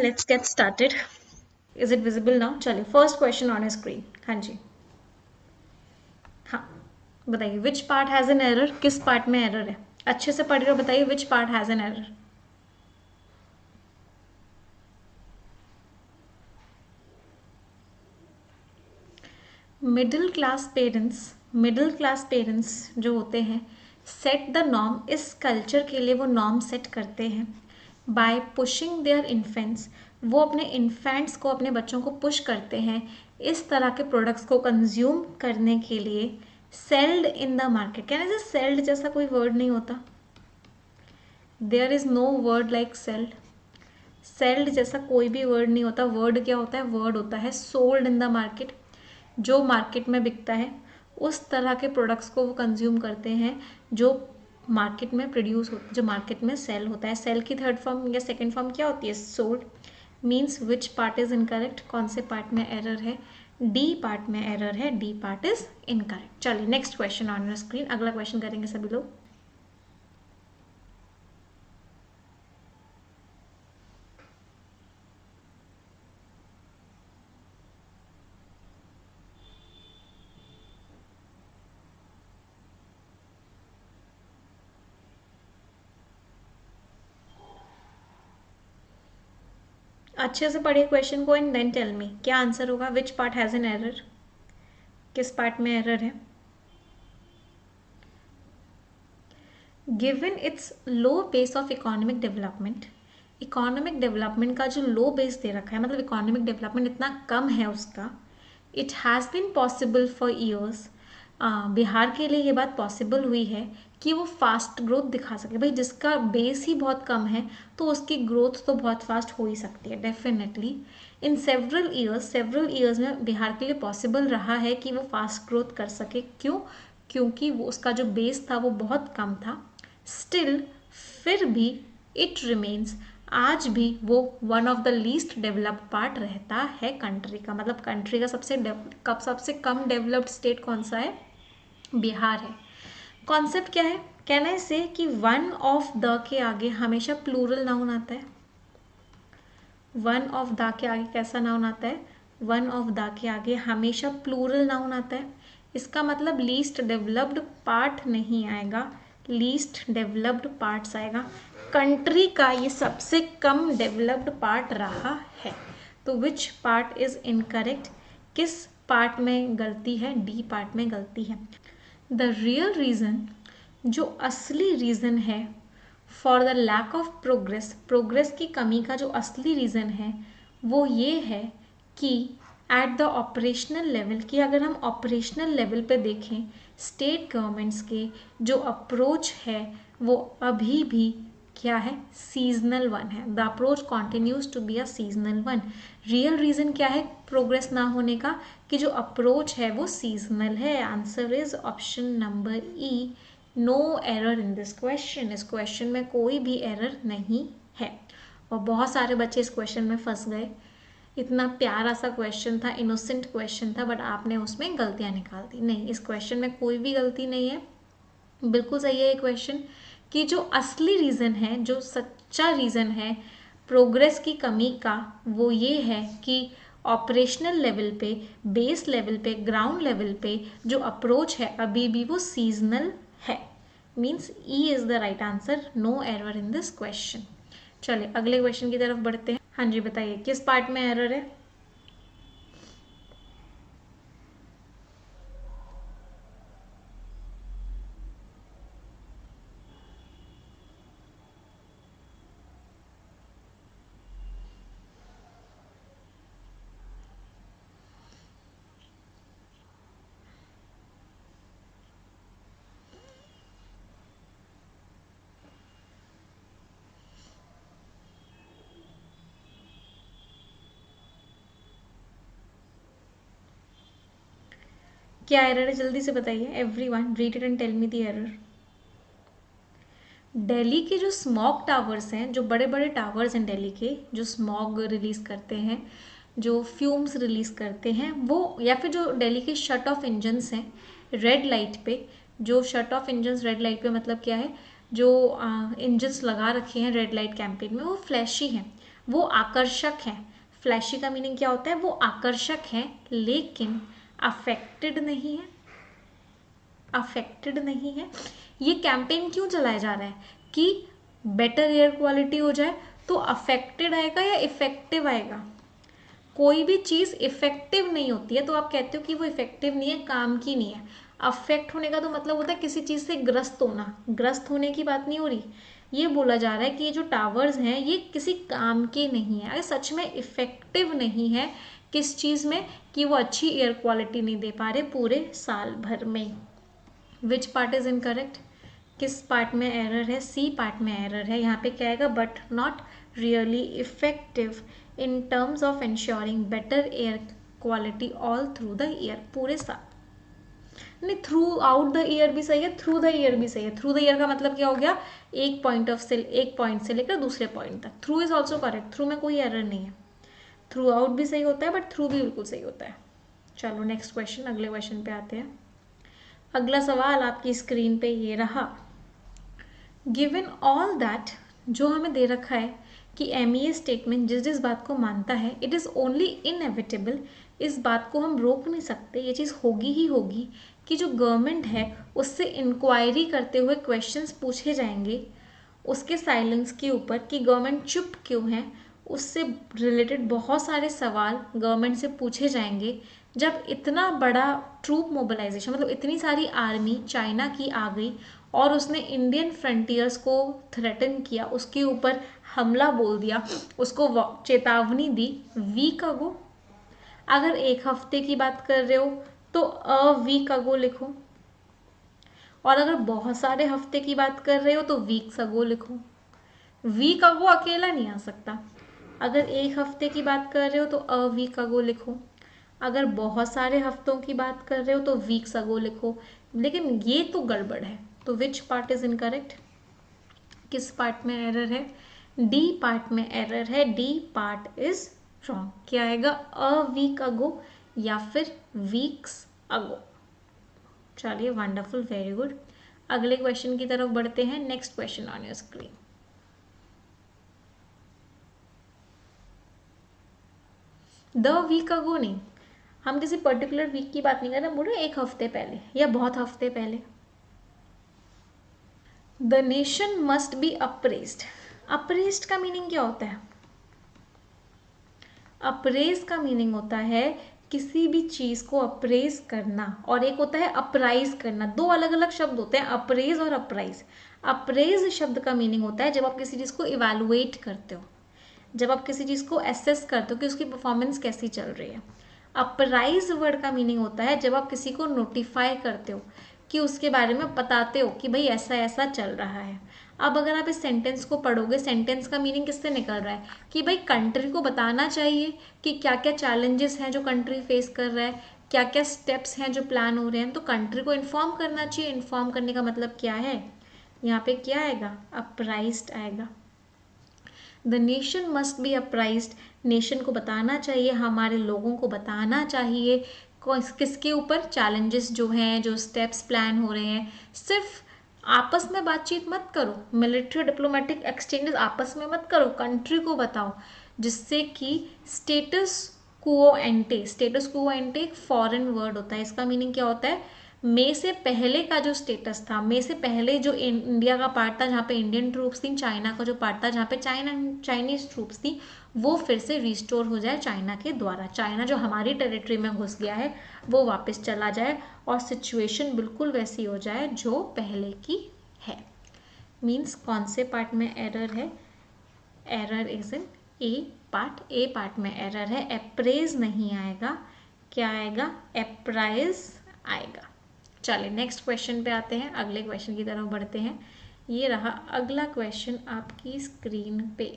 let's get started. Is it visible now? चलिए first question on screen. हाँ जी, हाँ बताइए which part has an error? किस part में error है? अच्छे से पढ़ रहे हो, बताइए which part has an error? Middle class parents जो होते हैं सेट द नॉर्म, इस कल्चर के लिए वो नॉर्म सेट करते हैं बाय पुशिंग देयर इन्फेंट्स, वो अपने इन्फेंट्स को, अपने बच्चों को पुश करते हैं इस तरह के प्रोडक्ट्स को कंज्यूम करने के लिए। सेल्ड इन द मार्केट, कहने से सेल्ड जैसा कोई वर्ड नहीं होता, there is no word like selled. Selled जैसा कोई भी वर्ड नहीं होता। वर्ड क्या होता है? वर्ड होता है सोल्ड इन द मार्केट, जो मार्केट में बिकता है उस तरह के प्रोडक्ट्स को वो कंज्यूम करते हैं जो मार्केट में प्रोड्यूस हो, जो मार्केट में सेल होता है। सेल की थर्ड फॉर्म या सेकंड फॉर्म क्या होती है? Sold. Means which part is incorrect? कौन से पार्ट में एरर है? डी पार्ट में एरर है, डी पार्ट इज इनकरेक्ट। चलिए next question on your screen, अगला क्वेश्चन करेंगे सभी लोग। अच्छे से पढ़िए क्वेश्चन को एंड देन टेल मी क्या आंसर होगा। Which part has an error? किस पार्ट में एरर है? Given it's low base of economic development, economic development का जो लो बेस दे रखा है, मतलब इकोनॉमिक डेवलपमेंट इतना कम है उसका। It has been possible for years, Bihar के लिए ये बात पॉसिबल हुई है कि वो फास्ट ग्रोथ दिखा सके। भाई जिसका बेस ही बहुत कम है तो उसकी ग्रोथ तो बहुत फास्ट हो ही सकती है डेफिनेटली। इन सेवरल ईयर्स में बिहार के लिए पॉसिबल रहा है कि वो फास्ट ग्रोथ कर सके। क्यों? क्योंकि वो उसका जो बेस था वो बहुत कम था। स्टिल, फिर भी इट रिमेन्स, आज भी वो one of the least developed part रहता है कंट्री का। मतलब कंट्री का सबसे कम डेवलप्ड स्टेट कौन सा है? बिहार है। कॉन्सेप्ट क्या है? कहना है से कि वन ऑफ द के आगे हमेशा प्लूरल नाउन आता है। वन ऑफ द के आगे कैसा नाउन आता है? वन ऑफ द के आगे हमेशा प्लूरल नाउन आता है। इसका मतलब लीस्ट डेवलप्ड पार्ट नहीं आएगा, लीस्ट डेवलप्ड पार्ट्स आएगा। कंट्री का ये सबसे कम डेवलप्ड पार्ट रहा है। तो विच पार्ट इज इनकरेक्ट? किस पार्ट में गलती है? डी पार्ट में गलती है। द रियल रीज़न, जो असली रीज़न है for the lack of progress की कमी का जो असली रीज़न है वो ये है कि एट द ऑपरेशनल लेवल, कि अगर हम ऑपरेशनल लेवल पे देखें स्टेट गवर्नमेंट्स के जो अप्रोच है वो अभी भी क्या है? सीजनल वन है। The approach continues to be a seasonal one. Real reason क्या है प्रोग्रेस ना होने का? कि जो अप्रोच है वो सीजनल है। Answer is option number E, no error in this question. इस क्वेश्चन में कोई भी एरर नहीं है। और बहुत सारे बच्चे इस क्वेश्चन में फंस गए। इतना प्यारा सा क्वेश्चन था, इनोसेंट क्वेश्चन था, बट आपने उसमें गलतियां निकाल दी। नहीं, इस क्वेश्चन में कोई भी गलती नहीं है, बिल्कुल सही है ये क्वेश्चन। कि जो असली रीज़न है, जो सच्चा रीज़न है प्रोग्रेस की कमी का, वो ये है कि ऑपरेशनल लेवल पे, बेस लेवल पे, ग्राउंड लेवल पे जो अप्रोच है अभी भी वो सीजनल है। Means E is the right answer, no error in this question. चलिए अगले क्वेश्चन की तरफ बढ़ते हैं। हाँ जी बताइए किस पार्ट में एरर है? क्या एरर है जल्दी से बताइए। Everyone read it and tell me the error. Delhi के जो स्मॉग टावर्स हैं, जो बड़े बड़े टावर्स हैं दिल्ली के, जो स्मॉग रिलीज करते हैं, जो फ्यूम्स रिलीज करते हैं, वो या फिर जो दिल्ली के शट ऑफ इंजन्स हैं रेड लाइट पे, जो shut off engines red light पे मतलब क्या है? जो इंजन्स लगा रखे हैं रेड लाइट कैंपेन में वो फ्लैशी हैं। वो आकर्षक है। फ्लैशी का मीनिंग क्या होता है? वो आकर्षक है लेकिन अफेक्टेड नहीं है। अफेक्टेड नहीं है। ये कैंपेन क्यों चलाया जा रहा है? कि बेटर एयर क्वालिटी हो जाए। तो अफेक्टेड आएगा या इफेक्टिव आएगा? कोई भी चीज़ इफेक्टिव नहीं होती है तो आप कहते हो कि वो इफेक्टिव नहीं है, काम की नहीं है। अफेक्ट होने का तो मतलब होता है किसी चीज़ से ग्रस्त होना। ग्रस्त होने की बात नहीं हो रही। ये बोला जा रहा है कि ये जो टावर्स हैं ये किसी काम के नहीं है। अगर सच में इफेक्टिव नहीं है किस चीज़ में, कि वो अच्छी एयर क्वालिटी नहीं दे पा रहे पूरे साल भर में। Which part is incorrect? किस पार्ट में एरर है? सी पार्ट में एरर है। यहाँ पे क्या आएगा? But not really effective in terms of ensuring better air quality all through the year. पूरे साल नहीं, थ्रू आउट द ईयर भी सही है, थ्रू द ईयर भी सही है। थ्रू द ईयर का मतलब क्या हो गया? एक पॉइंट से लेकर दूसरे पॉइंट तक। Through is also correct, through में कोई एरर नहीं है। थ्रू आउट भी सही होता है बट थ्रू भी बिल्कुल सही होता है। चलो नेक्स्ट क्वेश्चन, अगले क्वेश्चन पे आते हैं। अगला सवाल आपकी स्क्रीन पे ये रहा। गिवन ऑल दैट, जो हमें दे रखा है कि MEA स्टेटमेंट जिस जिस बात को मानता है इट इज़ ओनली इनएविटेबल, इस बात को हम रोक नहीं सकते, ये चीज़ होगी ही होगी कि जो गवर्नमेंट है उससे इंक्वायरी करते हुए क्वेश्चंस पूछे जाएंगे उसके साइलेंस के ऊपर कि गवर्नमेंट चुप क्यों है। उससे रिलेटेड बहुत सारे सवाल गवर्नमेंट से पूछे जाएंगे। जब इतना बड़ा ट्रूप मोबिलाइजेशन, मतलब इतनी सारी आर्मी चाइना की आ गई और उसने इंडियन फ्रंटियर्स को थ्रेटन किया, उसके ऊपर हमला बोल दिया, उसको चेतावनी दी वीक अगो। अगर एक हफ्ते की बात कर रहे हो तो अ वीक अगो लिखो, और अगर बहुत सारे हफ्ते की बात कर रहे हो तो वीक्स अगो लिखो। वीक अगो अकेला नहीं आ सकता। अगर एक हफ्ते की बात कर रहे हो तो अ वीक अगो लिखो। अगर बहुत सारे हफ्तों की बात कर रहे हो तो वीक्स अगो लिखो। लेकिन ये तो गड़बड़ है। तो विच पार्ट इज इनकरेक्ट? किस पार्ट में एरर है? डी पार्ट में एरर है। D part is wrong. क्या आएगा? अ वीक अगो या फिर वीक्स अगो। चलिए, वंडरफुल, वेरी गुड। अगले क्वेश्चन की तरफ बढ़ते हैं। Next question on your screen. The week ago नहीं, हम किसी पर्टिकुलर वीक की बात नहीं कर रहे, बोल रहे एक हफ्ते पहले या बहुत हफ्ते पहले। The nation must B appraised. Appraised का मीनिंग क्या होता है? अप्रेज का मीनिंग होता है किसी भी चीज को अप्रेज करना, और एक होता है अप्राइज करना। दो अलग अलग शब्द होते हैं, अप्रेज और अप्राइज। अप्रेज शब्द का मीनिंग होता है जब आप किसी चीज को इवेलुएट करते हो, जब आप किसी चीज को एसेस करते हो कि उसकी परफॉर्मेंस कैसी चल रही है। अप्राइज वर्ड का मीनिंग होता है जब आप किसी को नोटिफाई करते हो, कि उसके बारे में बताते हो कि भाई ऐसा ऐसा चल रहा है। अब अगर आप इस सेंटेंस को पढ़ोगे, सेंटेंस का मीनिंग किससे निकल रहा है? कि भाई कंट्री को बताना चाहिए कि क्या क्या चैलेंजेस हैं जो कंट्री फेस कर रहा है, क्या क्या स्टेप्स हैं जो प्लान हो रहे हैं। तो कंट्री को इन्फॉर्म करना चाहिए। इन्फॉर्म करने का मतलब क्या है? यहाँ पे क्या आएगा? अप्राइज्ड आएगा। The nation must be apprised, nation को बताना चाहिए, हमारे लोगों को बताना चाहिए किसके ऊपर? चैलेंजेस जो हैं, जो स्टेप्स प्लान हो रहे हैं। सिर्फ आपस में बातचीत मत करो, मिलिट्री डिप्लोमेटिक एक्सचेंजेस आपस में मत करो, कंट्री को बताओ, जिससे कि स्टेटस क्वो एंटे, स्टेटस क्वो एंटे एक फॉरेन वर्ड होता है। इसका मीनिंग क्या होता है? मई से पहले का जो स्टेटस था, मई से पहले जो इंडिया का पार्ट था जहाँ पे इंडियन ट्रूप्स थी, चाइना का जो पार्ट था जहाँ पे चाइनीज ट्रूप्स थी, वो फिर से रिस्टोर हो जाए चाइना के द्वारा। चाइना जो हमारी टेरिटरी में घुस गया है वो वापस चला जाए और सिचुएशन बिल्कुल वैसी हो जाए जो पहले की है। मीन्स कौन से पार्ट में एरर है? Error is in A part. A part में एरर है। अप्रेज नहीं आएगा। क्या आएगा? अप्राइज आएगा। चलिए नेक्स्ट क्वेश्चन पे आते हैं, अगले क्वेश्चन की तरफ बढ़ते हैं। ये रहा अगला क्वेश्चन आपकी स्क्रीन पे।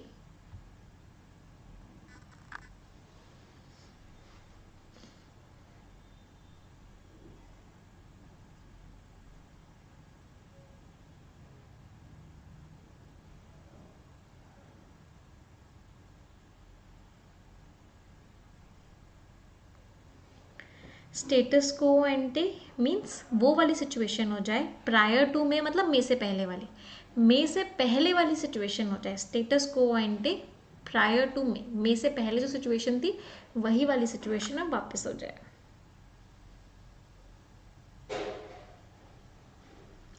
स्टेटस को एंटे मीन्स वो वाली सिचुएशन हो जाए प्रायर टू में, मतलब मई से पहले वाली, मई से पहले वाली सिचुएशन हो जाए। स्टेटस को एंटे प्रायर टू मे से पहले जो सिचुएशन थी वही वाली सिचुएशन अब वापस हो जाए।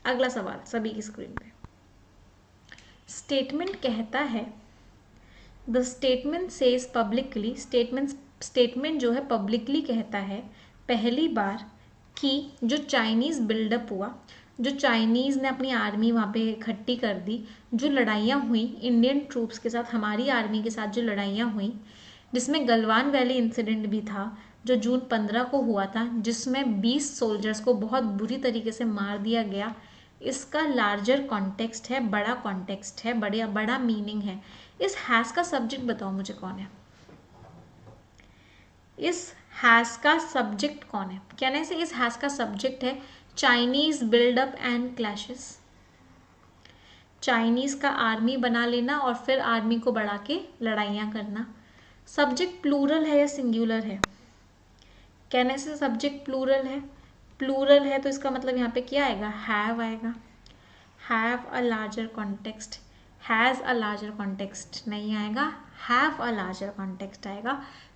अगला सवाल सभी की स्क्रीन पे। स्टेटमेंट कहता है the statement says publicly, statement जो है पब्लिकली कहता है पहली बार कि जो चाइनीज़ बिल्डअप हुआ, जो चाइनीज़ ने अपनी आर्मी वहाँ पे इकट्ठी कर दी, जो लड़ाइयाँ हुई इंडियन ट्रूप्स के साथ, हमारी आर्मी के साथ जो लड़ाइयाँ हुई, जिसमें गलवान वैली इंसिडेंट भी था जो जून 15 को हुआ था, जिसमें 20 सोल्जर्स को बहुत बुरी तरीके से मार दिया गया, इसका लार्जर कॉन्टेक्स्ट है, बड़ा कॉन्टेक्स्ट है, बड़ा मीनिंग है। इस हैज़ का सब्जेक्ट बताओ मुझे कौन है? इस हैज़ का सब्जेक्ट कौन है? कहने से इस हैज़ का सब्जेक्ट है Chinese buildup and clashes. Chinese का आर्मी बना लेना और फिर आर्मी को बढ़ा के लड़ाइयाँ करना। सब्जेक्ट प्लूरल है या सिंगुलर है? कहने से सब्जेक्ट प्लूरल है। प्लूरल है तो इसका मतलब यहाँ पे क्या आएगा? हैव आएगा। Have a larger context, has a larger context नहीं आएगा, हैव अ लार्जर कॉन्टेक्स्ट आएगा,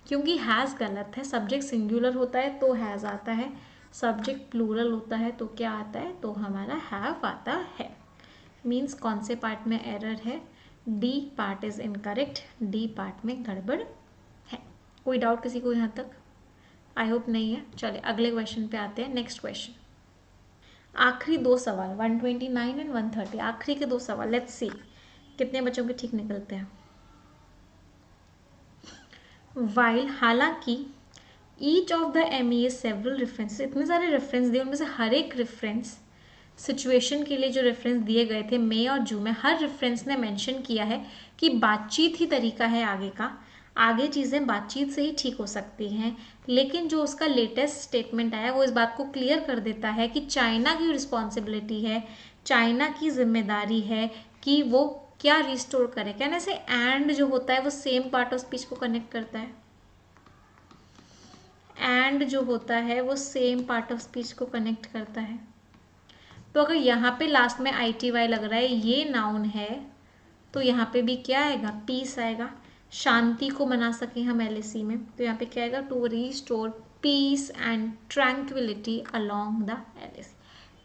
क्योंकि हैज़ गलत है। सब्जेक्ट सिंगुलर होता है तो हैज़ आता है, सब्जेक्ट प्लूरल होता है तो क्या आता है? तो हमारा हैव आता है। मीन्स कौन से पार्ट में एरर है? D part is incorrect, D part में गड़बड़ है। कोई डाउट किसी को यहाँ तक? आई होप नहीं है। चलिए अगले क्वेश्चन पे आते हैं। नेक्स्ट क्वेश्चन, आखिरी दो सवाल 129 एंड 130, आखिरी के दो सवाल। लेट्स सी कितने बच्चों के ठीक निकलते हैं। वाइल, हालांकि each of them several references, इतने सारे रेफरेंस दिए, उनमें से हर एक रेफरेंस सिचुएशन के लिए जो रेफरेंस दिए गए थे मई और जून में, हर रेफरेंस ने मेंशन किया है कि बातचीत ही तरीका है आगे का, आगे चीज़ें बातचीत से ही ठीक हो सकती हैं। लेकिन जो उसका लेटेस्ट स्टेटमेंट आया वो इस बात को क्लियर कर देता है कि चाइना की रिस्पॉन्सिबिलिटी है, चाइना की जिम्मेदारी है कि वो क्या रिस्टोर करे। कहने से एंड जो होता है वो सेम पार्ट ऑफ स्पीच को कनेक्ट करता है। एंड जो होता है वो सेम पार्ट ऑफ स्पीच को कनेक्ट करता है। तो अगर यहाँ पे लास्ट में ITY लग रहा है, ये नाउन है, तो यहाँ पे भी क्या आएगा? पीस आएगा। शांति को मना सके हम LAC में, तो यहाँ पे क्या आएगा? To restore peace and tranquility along the LAC।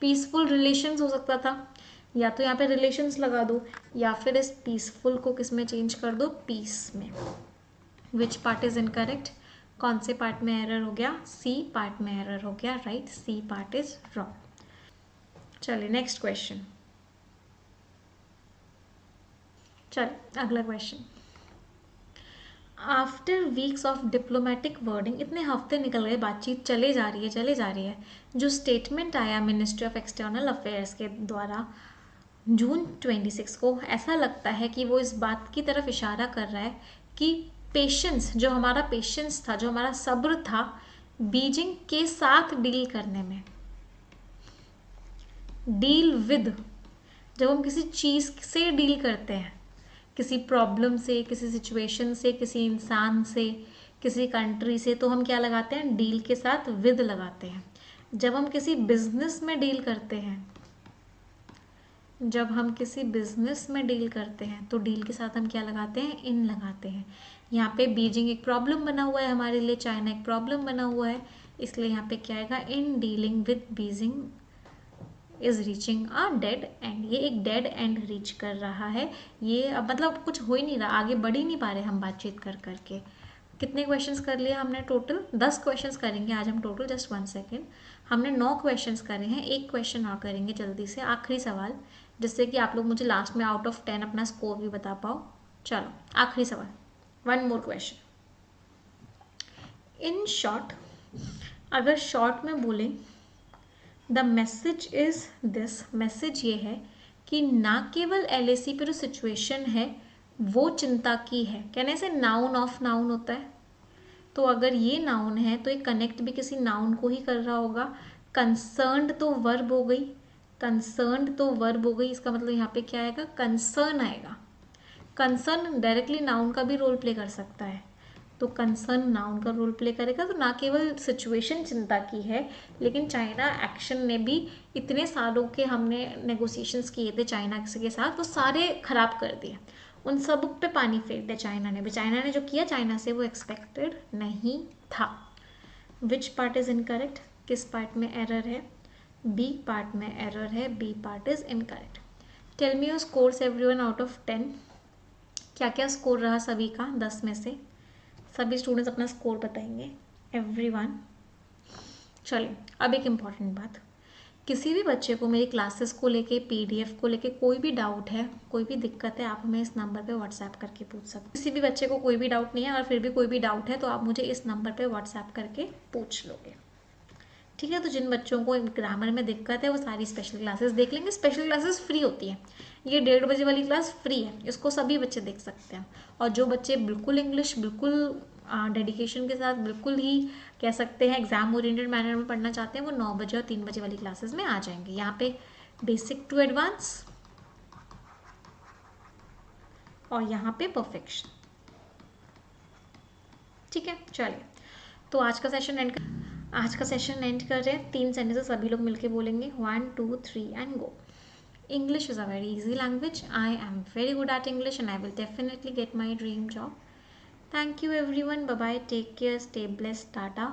Peaceful relations हो सकता था, या तो यहाँ पे रिलेशंस लगा दो, या फिर इस पीसफुल को किस में चेंज कर दो? पीस में। Which part is incorrect? कौन से पार्ट में एरर हो गया? सी पार्ट में एरर हो गया, right? C part is wrong. चलिए नेक्स्ट क्वेश्चन। चलिए अगला question, after weeks of diplomatic wording, इतने हफ्ते निकल गए, बातचीत चले जा रही है, जो स्टेटमेंट आया मिनिस्ट्री ऑफ एक्सटर्नल अफेयर्स के द्वारा जून 26 को, ऐसा लगता है कि वो इस बात की तरफ इशारा कर रहा है कि पेशेंस, जो हमारा पेशेंस था, जो हमारा सब्र था बीजिंग के साथ डील करने में, डील विद, जब हम किसी चीज़ से डील करते हैं, किसी प्रॉब्लम से, किसी सिचुएशन से, किसी इंसान से, किसी कंट्री से, तो हम क्या लगाते हैं? डील के साथ विद लगाते हैं। जब हम किसी बिजनेस में डील करते हैं, जब हम किसी बिजनेस में डील करते हैं तो डील के साथ हम क्या लगाते हैं? इन लगाते हैं। यहाँ पे बीजिंग एक प्रॉब्लम बना हुआ है हमारे लिए, चाइना एक प्रॉब्लम बना हुआ है, इसलिए यहाँ पे क्या आएगा? In dealing with Beijing is reaching a dead and. ये एक डेड एंड रीच कर रहा है, ये अब मतलब कुछ हो ही नहीं रहा, आगे बढ़ ही नहीं पा रहे हम बातचीत कर करके। कितने क्वेश्चंस कर लिए हमने? टोटल 10 क्वेश्चंस करेंगे आज हम टोटल। जस्ट 1 सेकेंड, हमने 9 क्वेश्चंस करे हैं, एक क्वेश्चन और करेंगे जल्दी से, आखिरी सवाल, जिससे कि आप लोग मुझे लास्ट में आउट ऑफ 10 अपना स्कोर भी बता पाओ। चलो आखिरी सवाल, 1 मोर क्वेश्चन। इन शॉर्ट, अगर शॉर्ट में बोलें, the message is this, message ये है कि ना केवल LAC पर जो सिचुएशन है वो चिंता की है। कहने से नाउन ऑफ नाउन होता है, तो अगर ये नाउन है तो ये कनेक्ट भी किसी नाउन को ही कर रहा होगा। कंसर्न्ड तो वर्ब हो गई, कंसर्न्ड तो वर्ब हो गई, इसका मतलब यहाँ पे क्या आएगा? कंसर्न आएगा। कंसर्न डायरेक्टली नाउन का भी रोल प्ले कर सकता है, तो कंसर्न नाउन का रोल प्ले करेगा। तो ना केवल सिचुएशन चिंता की है, लेकिन चाइना एक्शन ने भी, इतने सालों के हमने नेगोशिएशंस किए थे चाइना के साथ, वो सारे खराब कर दिए। उन सब बुक पे पानी फेर दिया चाइना ने भी। चाइना ने जो किया चाइना से वो एक्सपेक्टेड नहीं था। Which part is incorrect? किस पार्ट में एरर है? बी पार्ट में एरर है, B part is incorrect. Tell me your scores everyone out of 10। क्या क्या स्कोर रहा सभी का 10 में से? सभी स्टूडेंट्स अपना स्कोर बताएंगे, एवरीवन। चलिए अब एक इम्पॉर्टेंट बात, किसी भी बच्चे को मेरी क्लासेस को लेके, पीडीएफ को लेके कोई भी डाउट है, कोई भी दिक्कत है, आप हमें इस नंबर पे व्हाट्सएप करके पूछ सकते हैं। किसी भी बच्चे को कोई भी डाउट नहीं है, और फिर भी कोई भी डाउट है तो आप मुझे इस नंबर पे व्हाट्सएप करके पूछ लोगे, ठीक है। तो जिन बच्चों को ग्रामर में दिक्कत है वो सारी स्पेशल क्लासेस देख लेंगे। स्पेशल क्लासेस फ्री होती है, ये 1:30 बजे वाली क्लास फ्री है, इसको सभी बच्चे देख सकते हैं। और जो बच्चे बिल्कुल इंग्लिश बिल्कुल डेडिकेशन के साथ, बिल्कुल ही कह सकते हैं एग्जाम ओरिएंटेड मैनर में पढ़ना चाहते हैं, वो 9 बजे और 3 बजे वाली क्लासेस में आ जाएंगे। यहाँ पे बेसिक टू एडवांस और यहाँ पे परफेक्शन, ठीक है। चलिए तो आज का सेशन एंड कर रहे हैं। 3 सेंटेंसेस सभी लोग मिलके बोलेंगे, 1 2 3 and go. English is a very easy language. I am very good at English and I will definitely get my dream job. Thank you everyone. Bye bye. Take care. Stay blessed. Tata.